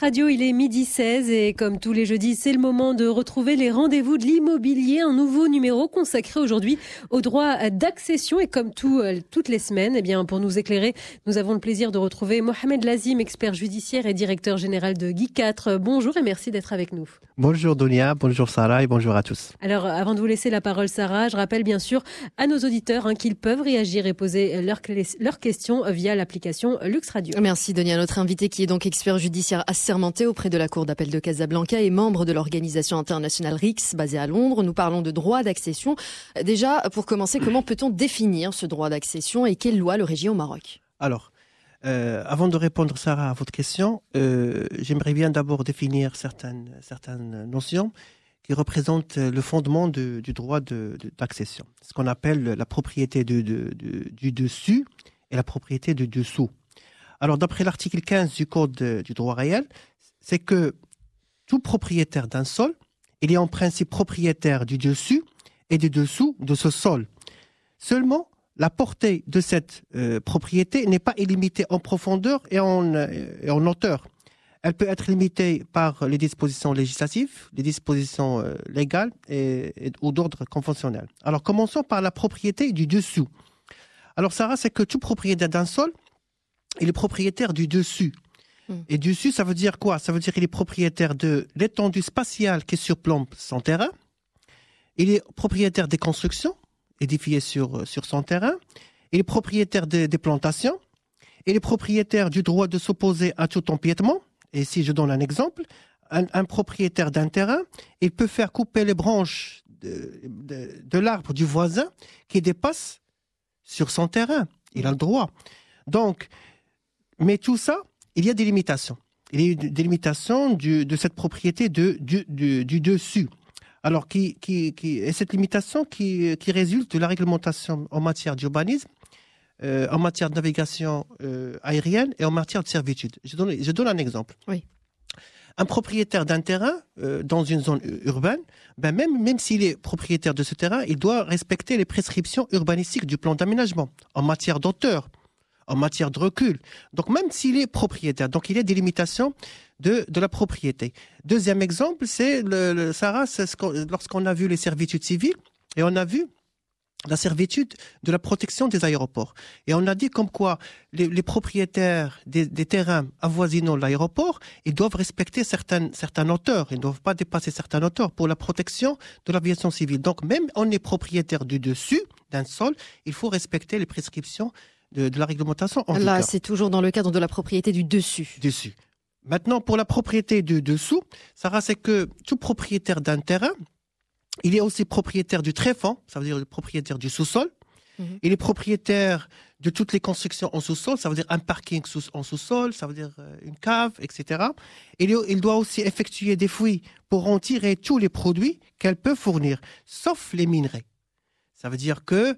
Radio, il est 12h16 et comme tous les jeudis, c'est le moment de retrouver les rendez-vous de l'immobilier. Un nouveau numéro consacré aujourd'hui au droit d'accession et comme toutes les semaines, eh bien, pour nous éclairer, nous avons le plaisir de retrouver Mohamed Lazim, expert judiciaire et directeur général de Guy 4. Bonjour et merci d'être avec nous. Bonjour Dunia, bonjour Sarah et bonjour à tous. Alors avant de vous laisser la parole Sarah, je rappelle bien sûr à nos auditeurs qu'ils peuvent réagir et poser leurs questions via l'application Lux Radio. Merci Dunia, notre invité qui est donc expert judiciaire assermenté auprès de la Cour d'appel de Casablanca et membre de l'organisation internationale RICS basée à Londres. Nous parlons de droit d'accession. Déjà, pour commencer, comment peut-on définir ce droit d'accession et quelle loi le régit au Maroc ? Alors, avant de répondre Sarah à votre question, j'aimerais bien d'abord définir certaines notions qui représentent le fondement du droit d'accession. Ce qu'on appelle la propriété du dessus et la propriété du dessous. Alors, d'après l'article 15 du Code du droit réel, c'est que tout propriétaire d'un sol, il est en principe propriétaire du dessus et du dessous de ce sol. Seulement, la portée de cette propriété n'est pas illimitée en profondeur et en hauteur. Elle peut être limitée par les dispositions législatives, les dispositions légales ou d'ordre conventionnel. Alors, commençons par la propriété du dessous. Alors, Sarah, c'est que tout propriétaire d'un sol, il est propriétaire du dessus. Et dessus, ça veut dire quoi ? Ça veut dire qu'il est propriétaire de l'étendue spatiale qui surplombe son terrain. Il est propriétaire des constructions édifiées sur son terrain. Il est propriétaire des plantations. Il est propriétaire du droit de s'opposer à tout empiètement. Et si je donne un exemple, un propriétaire d'un terrain, il peut faire couper les branches de l'arbre du voisin qui dépasse sur son terrain. Il a le droit. Donc, mais tout ça, il y a des limitations. Il y a des limitations de cette propriété du dessus. Alors, et cette limitation qui résulte de la réglementation en matière d'urbanisme, en matière de navigation aérienne et en matière de servitude. Je donne un exemple. Oui. Un propriétaire d'un terrain dans une zone urbaine, même s'il est propriétaire de ce terrain, il doit respecter les prescriptions urbanistiques du plan d'aménagement en matière d'auteur, en matière de recul. Donc, même s'il est propriétaire, donc il y a des limitations de la propriété. Deuxième exemple, c'est, Sarah, lorsqu'on a vu les servitudes civiles, et on a vu la servitude de la protection des aéroports. Et on a dit comme quoi les propriétaires des terrains avoisinant l'aéroport, ils doivent respecter certaines hauteurs. Ils ne doivent pas dépasser certaines hauteurs pour la protection de l'aviation civile. Donc, même on est propriétaire du dessus d'un sol, il faut respecter les prescriptions de la réglementation en vigueur. Là, c'est toujours dans le cadre de la propriété du dessus. Dessus. Maintenant, pour la propriété du dessous, Sarah, c'est que tout propriétaire d'un terrain, il est aussi propriétaire du tréfonds, ça veut dire le propriétaire du sous-sol. Il est propriétaire de toutes les constructions en sous-sol, ça veut dire un parking en sous-sol, ça veut dire une cave, etc. Il doit aussi effectuer des fouilles pour en tirer tous les produits qu'elle peut fournir, sauf les minerais. Ça veut dire que,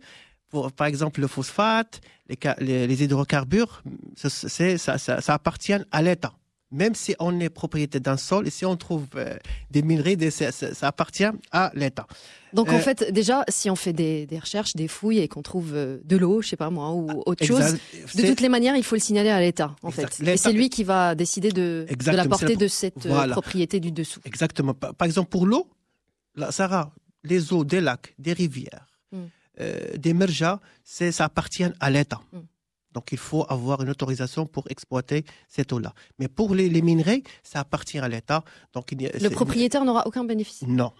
par exemple, le phosphate, les hydrocarbures, ça appartient à l'État. Même si on est propriétaire d'un sol et si on trouve des minerais, ça appartient à l'État. Donc en fait, déjà, si on fait des recherches, des fouilles et qu'on trouve de l'eau, je sais pas moi, ou autre chose, de toutes les manières, il faut le signaler à l'État, en fait. Et c'est lui qui va décider de la portée de cette propriété du dessous. Exactement. Par exemple, pour l'eau, Sarah, les eaux des lacs, des rivières, des merjas, ça appartient à l'État. Donc, il faut avoir une autorisation pour exploiter cette eau-là. Mais pour les minerais, ça appartient à l'État. Donc, le propriétaire n'aura aucun bénéfice ? Non.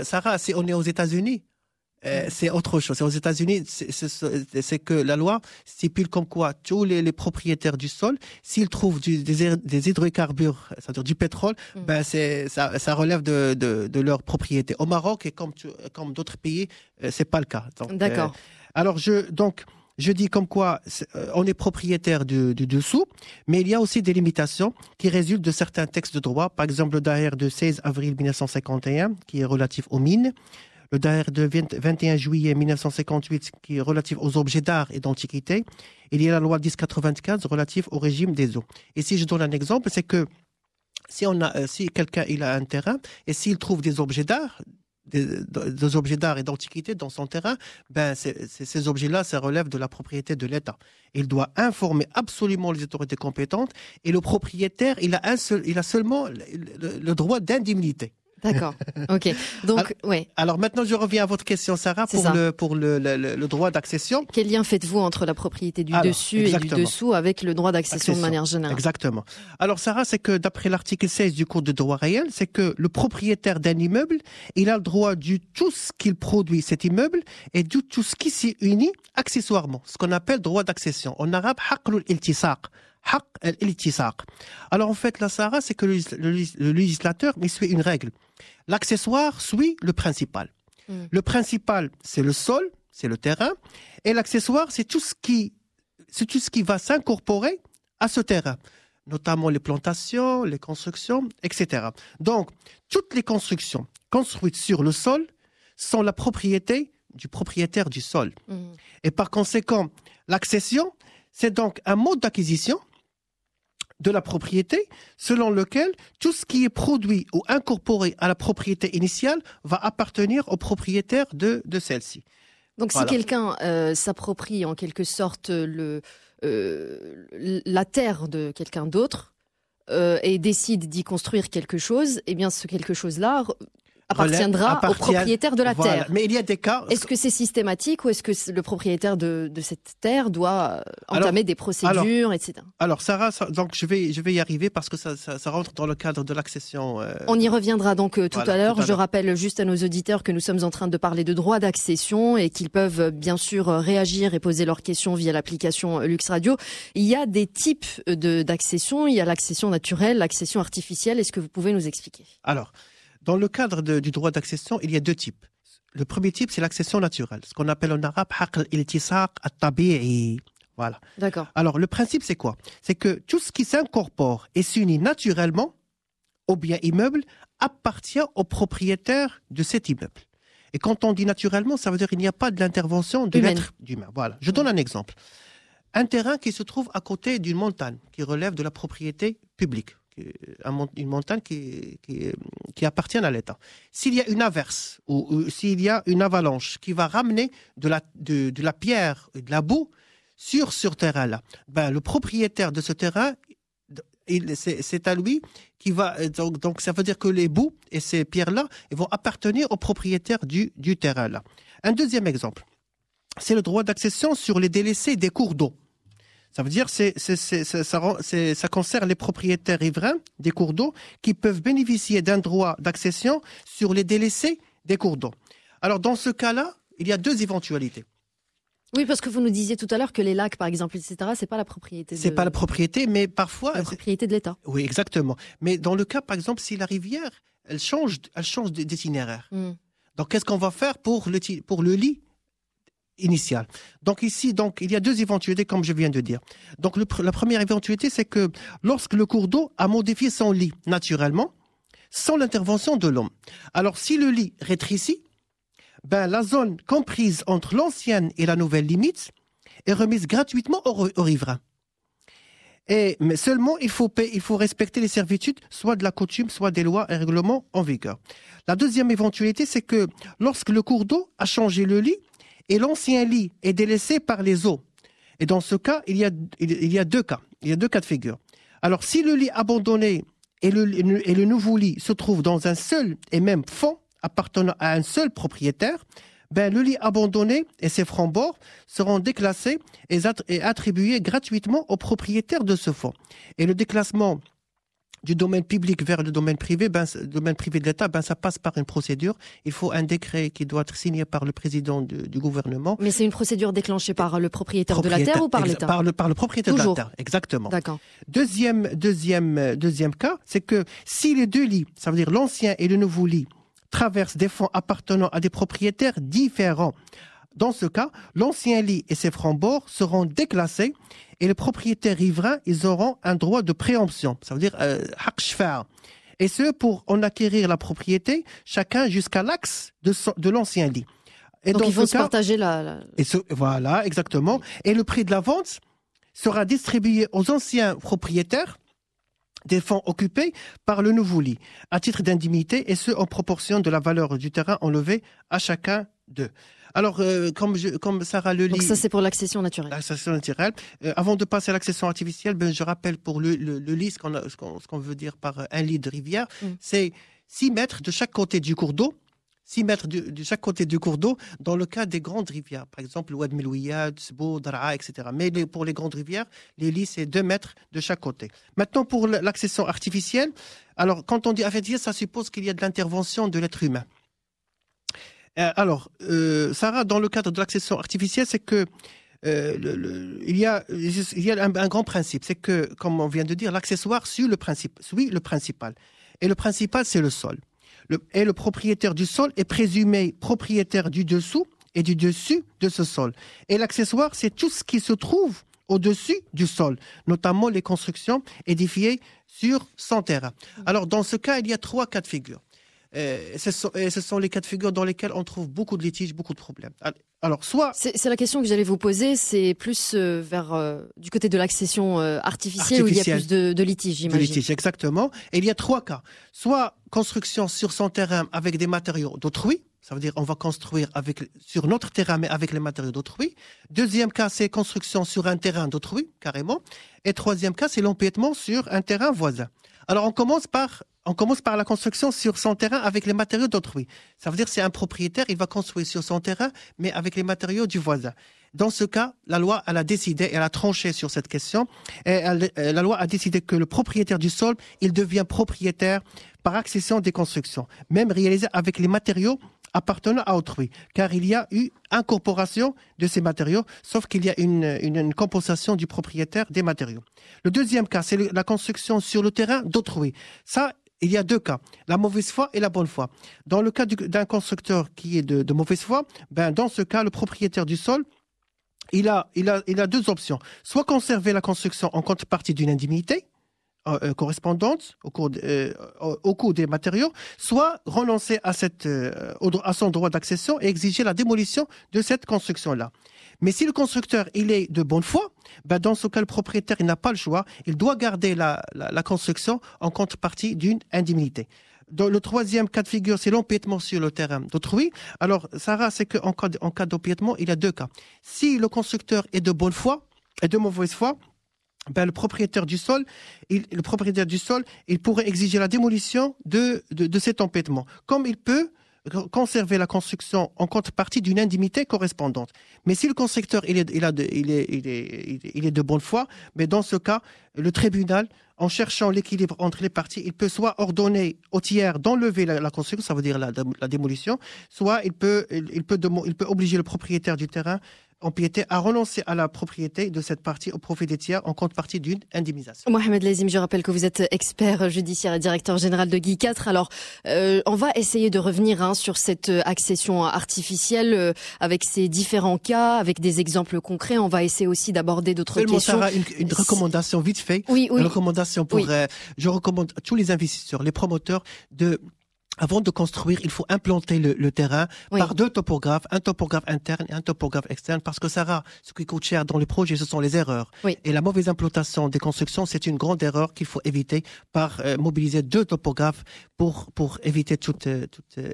Sarah, si on est aux États-Unis, c'est autre chose. Aux États-Unis, c'est que la loi stipule comme quoi tous les propriétaires du sol, s'ils trouvent des hydrocarbures, c'est-à-dire du pétrole, ça relève de leur propriété. Au Maroc, et comme d'autres pays, c'est pas le cas. Donc, d'accord. Alors, je dis comme quoi on est propriétaire du dessous, mais il y a aussi des limitations qui résultent de certains textes de droit. Par exemple, le Daher de 16 avril 1951, qui est relatif aux mines. Le Daher de 21 juillet 1958, qui est relatif aux objets d'art et d'antiquité. Il y a la loi 1095 relative au régime des eaux. Et si je donne un exemple, c'est que si quelqu'un il a un terrain et s'il trouve des objets d'art des objets d'art et d'antiquité dans son terrain, ben ces objets-là, ça relève de la propriété de l'État. Il doit informer absolument les autorités compétentes et le propriétaire, il a seulement le droit d'indemnité. D'accord. Ok. Donc, ouais. Alors maintenant, je reviens à votre question, Sarah, pour le droit d'accession. Quel lien faites-vous entre la propriété du dessus et du dessous avec le droit d'accession de manière générale? Exactement. Alors, Sarah, c'est que d'après l'article 16 du Code de droit réel, c'est que le propriétaire d'un immeuble, il a le droit de tout ce qu'il produit, cet immeuble, et de tout ce qui s'y unit accessoirement, ce qu'on appelle droit d'accession. En arabe, haql al-iltisaq. Alors en fait, la Sarah, c'est que le législateur il suit une règle. L'accessoire suit le principal. Le principal, c'est le sol, c'est le terrain, et l'accessoire, c'est tout ce qui va s'incorporer à ce terrain, notamment les plantations, les constructions, etc. Donc, toutes les constructions construites sur le sol sont la propriété du propriétaire du sol. Et par conséquent, l'accession, c'est donc un mode d'acquisition de la propriété selon lequel tout ce qui est produit ou incorporé à la propriété initiale va appartenir au propriétaire de celle-ci. Donc si quelqu'un s'approprie en quelque sorte la terre de quelqu'un d'autre et décide d'y construire quelque chose, eh bien ce quelque chose-là appartiendra au propriétaire de la terre. Mais il y a des cas. Est-ce que c'est systématique ou est-ce que le propriétaire de cette terre doit entamer des procédures, etc. Alors Sarah, donc je vais y arriver parce que ça rentre dans le cadre de l'accession. On y reviendra donc tout à l'heure. Je rappelle juste à nos auditeurs que nous sommes en train de parler de droit d'accession et qu'ils peuvent bien sûr réagir et poser leurs questions via l'application Lux Radio. Il y a des types d'accession. Il y a l'accession naturelle, l'accession artificielle. Est-ce que vous pouvez nous expliquer? Alors, dans le cadre du droit d'accession, il y a deux types. Le premier type, c'est l'accession naturelle, ce qu'on appelle en arabe haql al-iltisaq at-tabi'i. Voilà. D'accord. Alors, le principe, c'est quoi? C'est que tout ce qui s'incorpore et s'unit naturellement au bien immeuble appartient au propriétaire de cet immeuble. Et quand on dit naturellement, ça veut dire qu'il n'y a pas de l'intervention de l'être humain. Voilà. Je donne un exemple. Un terrain qui se trouve à côté d'une montagne qui relève de la propriété publique. Une montagne qui appartient à l'État. S'il y a une averse ou s'il y a une avalanche qui va ramener de la pierre et de la boue sur ce terrain-là, ben, le propriétaire de ce terrain, c'est à lui qui va... Donc ça veut dire que les boues et ces pierres-là vont appartenir au propriétaire du terrain-là. Un deuxième exemple, c'est le droit d'accession sur les délaissés des cours d'eau. Ça veut dire que ça concerne les propriétaires riverains des cours d'eau qui peuvent bénéficier d'un droit d'accession sur les délaissés des cours d'eau. Alors, dans ce cas-là, il y a deux éventualités. Oui, parce que vous nous disiez tout à l'heure que les lacs, par exemple, etc., c'est pas la propriété. C'est pas la propriété, mais parfois... La propriété de l'État. Oui, exactement. Mais dans le cas, par exemple, si la rivière, elle change d'itinéraire. Donc, qu'est-ce qu'on va faire pour le lit initial. Donc ici, il y a deux éventualités, comme je viens de dire. Donc la première éventualité, c'est que lorsque le cours d'eau a modifié son lit naturellement, sans l'intervention de l'homme. Alors si le lit rétrécit, ben, la zone comprise entre l'ancienne et la nouvelle limite est remise gratuitement aux riverains. Mais seulement, il faut respecter les servitudes, soit de la coutume, soit des lois et règlements en vigueur. La deuxième éventualité, c'est que lorsque le cours d'eau a changé le lit, et l'ancien lit est délaissé par les eaux. Et dans ce cas, il y a deux cas. Il y a deux cas de figure. Alors, si le lit abandonné et le nouveau lit se trouvent dans un seul et même fonds appartenant à un seul propriétaire, ben, le lit abandonné et ses francs-bords seront déclassés et attribués gratuitement au propriétaire de ce fonds. Et le déclassement du domaine public vers le domaine privé, le domaine privé de l'État, ça passe par une procédure. Il faut un décret qui doit être signé par le président du gouvernement. Mais c'est une procédure déclenchée par le propriétaire de la terre ou par l'État? Par le propriétaire de la terre, exactement. D'accord. Deuxième cas, c'est que si les deux lits, ça veut dire l'ancien et le nouveau lit, traversent des fonds appartenant à des propriétaires différents, dans ce cas, l'ancien lit et ses francs-bords seront déclassés et les propriétaires riverains, ils auront un droit de préemption. Ça veut dire haq shfa'. Et ce, pour en acquérir la propriété, chacun jusqu'à l'axe de l'ancien lit. Et donc, ils vont se partager la... Voilà, exactement. Et le prix de la vente sera distribué aux anciens propriétaires des fonds occupés par le nouveau lit, à titre d'indemnité, et ce, en proportion de la valeur du terrain enlevé à chacun d'eux. Alors, comme Sarah le lit... Donc ça, c'est pour l'accession naturelle. L'accession naturelle. Avant de passer à l'accession artificielle, je rappelle pour le lit, ce qu'on veut dire par un lit de rivière, c'est 6 mètres de chaque côté du cours d'eau, 6 mètres de chaque côté du cours d'eau, dans le cas des grandes rivières. Par exemple, Oued Melouia, Tsbo, Daraa, etc. Mais pour les grandes rivières, les lits, c'est 2 mètres de chaque côté. Maintenant, pour l'accession artificielle, alors, quand on dit artificielle, ça suppose qu'il y a de l'intervention de l'être humain. Alors, Sarah, dans le cadre de l'accession artificielle, c'est que il y a un grand principe, c'est que, comme on vient de dire, l'accessoire suit le principal. Et le principal, c'est le sol. Et le propriétaire du sol est présumé propriétaire du dessous et du dessus de ce sol. Et l'accessoire, c'est tout ce qui se trouve au-dessus du sol, notamment les constructions édifiées sur son terrain. Alors, dans ce cas, il y a 3 cas de figure. Ce sont les cas de figure dans lesquels on trouve beaucoup de litiges, beaucoup de problèmes. Alors, soit... C'est la question que j'allais vous poser, c'est plus vers du côté de l'accession artificielle où il y a plus de litiges, j'imagine. De litiges, exactement. Et il y a 3 cas. Soit construction sur son terrain avec des matériaux d'autrui, ça veut dire on va construire sur notre terrain mais avec les matériaux d'autrui. Deuxième cas, c'est construction sur un terrain d'autrui, carrément. Et troisième cas, c'est l'empiètement sur un terrain voisin. Alors, on commence par la construction sur son terrain avec les matériaux d'autrui. Ça veut dire que c'est un propriétaire, il va construire sur son terrain, mais avec les matériaux du voisin. Dans ce cas, la loi, elle a décidé, elle a tranché sur cette question, et la loi a décidé que le propriétaire du sol, il devient propriétaire par accession des constructions, même réalisées avec les matériaux appartenant à autrui, car il y a eu incorporation de ces matériaux, sauf qu'il y a une compensation du propriétaire des matériaux. Le deuxième cas, c'est la construction sur le terrain d'autrui. Ça, il y a 2 cas, la mauvaise foi et la bonne foi. Dans le cas d'un constructeur qui est de mauvaise foi, dans ce cas, le propriétaire du sol, il a 2 options. Soit conserver la construction en contrepartie d'une indemnité correspondante au coût des matériaux, soit renoncer à son droit d'accession et exiger la démolition de cette construction-là. Mais si le constructeur il est de bonne foi, dans ce cas, le propriétaire il n'a pas le choix, il doit garder la construction en contrepartie d'une indemnité. Dans le troisième cas de figure, c'est l'empiètement sur le terrain d'autrui. Alors, Sarah, c'est qu'en cas d'empiètement, il y a 2 cas. Si le constructeur est de bonne foi et de mauvaise foi, le propriétaire du sol, il pourrait exiger la démolition de cet empiètement, comme il peut conserver la construction en contrepartie d'une indemnité correspondante. Mais si le constructeur il est de bonne foi, mais dans ce cas, le tribunal, en cherchant l'équilibre entre les parties, il peut soit ordonner au tiers d'enlever la construction, ça veut dire la démolition, soit il peut obliger le propriétaire du terrain empiété à renoncer à la propriété de cette partie au profit des tiers en contrepartie d'une indemnisation. Mohamed Lazim, je rappelle que vous êtes expert judiciaire et directeur général de Guy 4. Alors, on va essayer de revenir sur cette accession artificielle avec ces différents cas, avec des exemples concrets. On va essayer aussi d'aborder d'autres questions. Sarah, une recommandation vite fait. Oui. Une recommandation pour... je recommande à tous les investisseurs, les promoteurs avant de construire, il faut implanter le terrain par 2 topographes, un topographe interne et un topographe externe, parce que Sarah, ce qui coûte cher dans les projets, ce sont les erreurs. Et la mauvaise implantation des constructions, c'est une grande erreur qu'il faut éviter par mobiliser 2 topographes pour éviter toute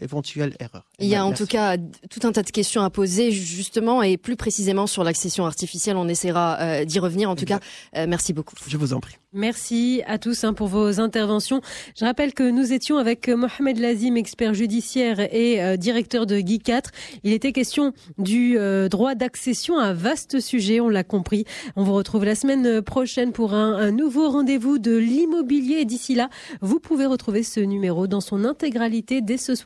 éventuelle erreur. Il y a en tout cas tout un tas de questions à poser justement et plus précisément sur l'accession artificielle. On essaiera d'y revenir. En tout cas, merci beaucoup. Je vous en prie. Merci à tous pour vos interventions. Je rappelle que nous étions avec Mohamed Lazim, expert judiciaire et directeur de Guy 4. Il était question du droit d'accession, un vaste sujet, on l'a compris. On vous retrouve la semaine prochaine pour un nouveau rendez-vous de l'immobilier. Et d'ici là, vous pouvez retrouver ce numéro dans son intégralité dès ce soir.